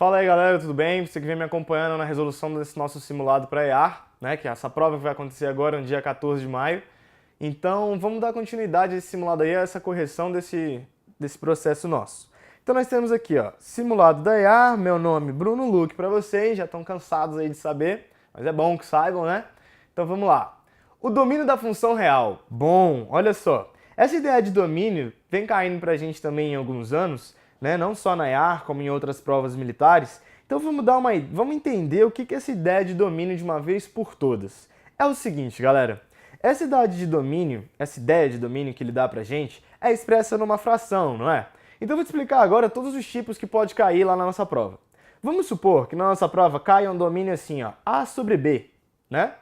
Fala aí galera, tudo bem? Você que vem me acompanhando na resolução desse nosso simulado para EAR, né? Que é essa prova que vai acontecer agora no dia 14 de maio. Então vamos dar continuidade a esse simulado aí, a essa correção desse processo nosso. Então nós temos aqui, ó, simulado da EAR, meu nome Bruno Luque para vocês, já estão cansados aí de saber, mas é bom que saibam, né? Então vamos lá. O domínio da função real. Bom, olha só. Essa ideia de domínio vem caindo pra gente também em alguns anos, né? Não só na EAR, como em outras provas militares. Então vamos entender o que é essa ideia de domínio de uma vez por todas. É o seguinte, galera. Essa ideia de domínio que ele dá pra gente é expressa numa fração, não é? Então eu vou te explicar agora todos os tipos que pode cair lá na nossa prova. Vamos supor que na nossa prova caia um domínio assim, ó, A sobre B, né?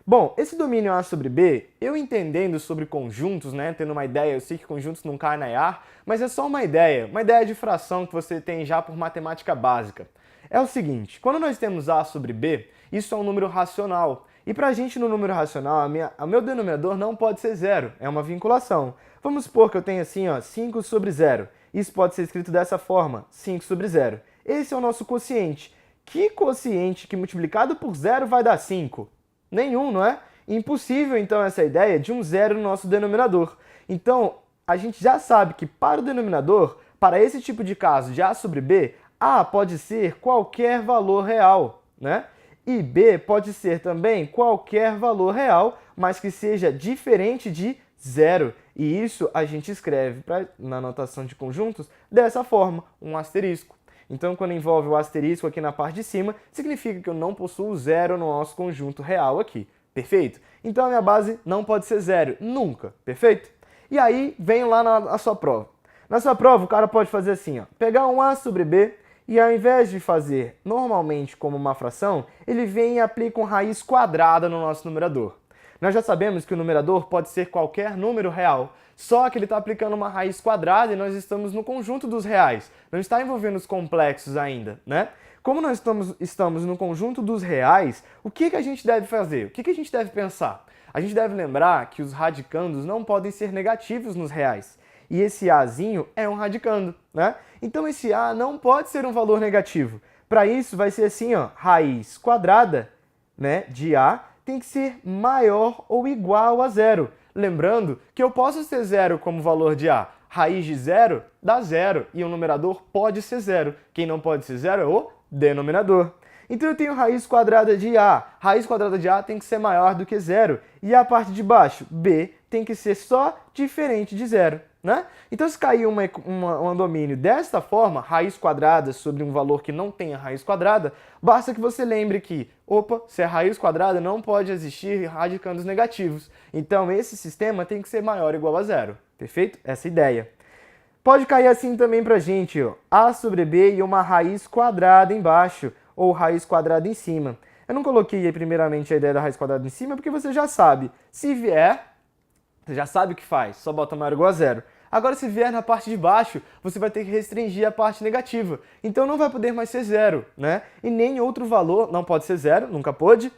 Bom, esse domínio A sobre B, eu entendendo sobre conjuntos, né, tendo uma ideia, eu sei que conjuntos não caem na EAR, mas é só uma ideia de fração que você tem já por matemática básica. É o seguinte, quando nós temos A sobre B, isso é um número racional. E pra gente no número racional, o meu denominador não pode ser zero, é uma vinculação. Vamos supor que eu tenho assim, ó, 5 sobre 0. Isso pode ser escrito dessa forma, 5 sobre 0. Esse é o nosso quociente. Que quociente que multiplicado por zero vai dar 5? Nenhum, não é? Impossível, então, essa ideia de um zero no nosso denominador. Então, a gente já sabe que para o denominador, para esse tipo de caso de A sobre B, A pode ser qualquer valor real, né? E B pode ser também qualquer valor real, mas que seja diferente de zero. E isso a gente escreve na notação de conjuntos dessa forma, um asterisco. Então, quando envolve o asterisco aqui na parte de cima, significa que eu não possuo zero no nosso conjunto real aqui. Perfeito? Então, a minha base não pode ser zero, nunca. Perfeito? E aí, vem lá na sua prova. Na sua prova, o cara pode fazer assim, ó, pegar um A sobre B e ao invés de fazer normalmente como uma fração, ele vem e aplica uma raiz quadrada no nosso numerador. Nós já sabemos que o numerador pode ser qualquer número real, só que ele está aplicando uma raiz quadrada e nós estamos no conjunto dos reais, não está envolvendo os complexos ainda, né? Como nós estamos no conjunto dos reais, o que a gente deve fazer? O que a gente deve pensar? A gente deve lembrar que os radicandos não podem ser negativos nos reais. E esse Azinho é um radicando, né? Então esse A não pode ser um valor negativo. Para isso vai ser assim, ó, raiz quadrada, né, de A tem que ser maior ou igual a zero. Lembrando que eu posso ter zero como valor de A. Raiz de zero dá zero e o numerador pode ser zero. Quem não pode ser zero é o denominador. Então eu tenho raiz quadrada de A. Raiz quadrada de A tem que ser maior do que zero. E a parte de baixo, B, tem que ser só diferente de zero, né? Então se cair um domínio desta forma, raiz quadrada sobre um valor que não tenha raiz quadrada, basta que você lembre que, opa, se é raiz quadrada não pode existir radicandos negativos. Então esse sistema tem que ser maior ou igual a zero. Perfeito? Essa é a ideia. Pode cair assim também pra gente, ó, A sobre B e uma raiz quadrada embaixo, ou raiz quadrada em cima. Eu não coloquei primeiramente a ideia da raiz quadrada em cima porque você já sabe. Se vier, você já sabe o que faz, só bota maior ou igual a zero. Agora, se vier na parte de baixo, você vai ter que restringir a parte negativa. Então não vai poder mais ser zero, né? E nem outro valor, não pode ser zero, nunca pôde.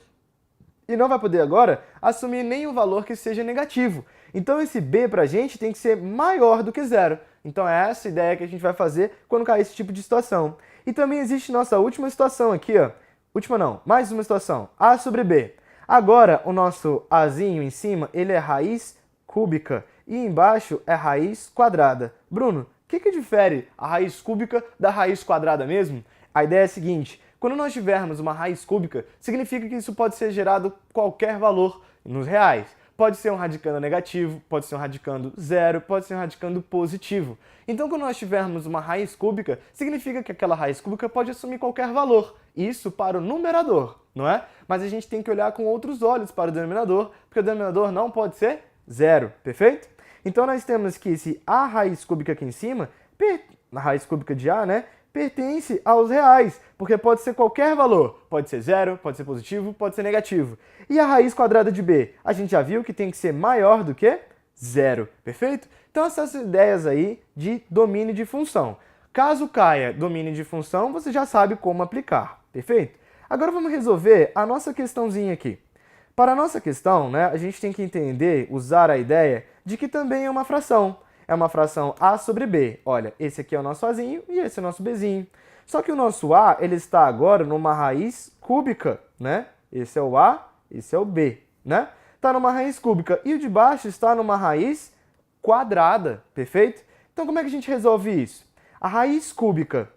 E não vai poder agora assumir nenhum valor que seja negativo. Então esse B pra gente tem que ser maior do que zero. Então é essa a ideia que a gente vai fazer quando cair esse tipo de situação. E também existe nossa última situação aqui, ó. Última não, mais uma situação. A sobre B. Agora o nosso Azinho em cima, ele é raiz cúbica e embaixo é raiz quadrada. Bruno, o que difere a raiz cúbica da raiz quadrada mesmo? A ideia é a seguinte, quando nós tivermos uma raiz cúbica, significa que isso pode ser gerado qualquer valor nos reais. Pode ser um radicando negativo, pode ser um radicando zero, pode ser um radicando positivo. Então, quando nós tivermos uma raiz cúbica, significa que aquela raiz cúbica pode assumir qualquer valor. Isso para o numerador, não é? Mas a gente tem que olhar com outros olhos para o denominador, porque o denominador não pode ser zero, perfeito? Então, nós temos que esse A raiz cúbica aqui em cima, a raiz cúbica de A, né? Pertence aos reais, porque pode ser qualquer valor. Pode ser zero, pode ser positivo, pode ser negativo. E a raiz quadrada de B? A gente já viu que tem que ser maior do que zero, perfeito? Então essas ideias aí de domínio de função. Caso caia domínio de função, você já sabe como aplicar, perfeito? Agora vamos resolver a nossa questãozinha aqui. Para a nossa questão, né, a gente tem que entender, usar a ideia de que também é uma fração. é uma fração A sobre B. Olha, esse aqui é o nosso Azinho e esse é o nosso Bzinho. Só que o nosso A, ele está agora numa raiz cúbica, né? Esse é o A, esse é o B, né? Está numa raiz cúbica e o de baixo está numa raiz quadrada, perfeito? Então como é que a gente resolve isso? A raiz cúbica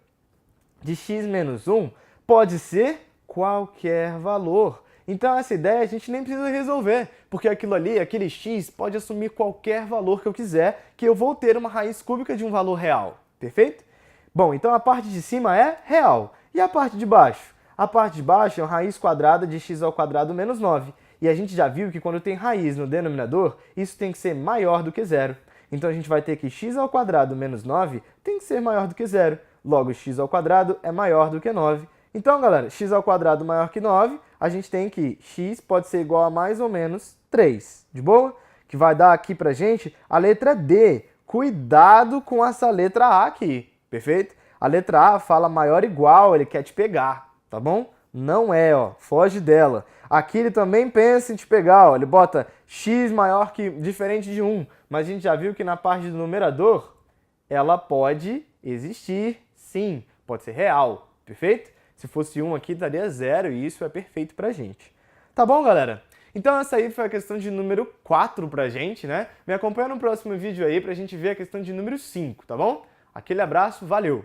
de x menos 1 pode ser qualquer valor. Então essa ideia a gente nem precisa resolver, porque aquilo ali, aquele x, pode assumir qualquer valor que eu quiser, que eu vou ter uma raiz cúbica de um valor real, perfeito? Bom, então a parte de cima é real. E a parte de baixo? A parte de baixo é uma raiz quadrada de x ao quadrado menos 9. E a gente já viu que quando tem raiz no denominador, isso tem que ser maior do que zero. Então a gente vai ter que x ao quadrado menos 9 tem que ser maior do que zero. Logo, x ao quadrado é maior do que 9. Então, galera, x ao quadrado maior que 9, a gente tem que x pode ser igual a mais ou menos 3. De boa? Que vai dar aqui pra gente a letra D. Cuidado com essa letra A aqui, perfeito? A letra A fala maior igual, ele quer te pegar, tá bom? Não é, ó, foge dela. Aqui ele também pensa em te pegar, ó, ele bota x maior que, diferente de 1, mas a gente já viu que na parte do numerador, ela pode existir, sim, pode ser real, perfeito? Se fosse 1 aqui, daria 0 e isso é perfeito pra gente. Tá bom, galera? Então essa aí foi a questão de número 4 pra gente, né? Me acompanha no próximo vídeo aí pra gente ver a questão de número 5, tá bom? Aquele abraço, valeu!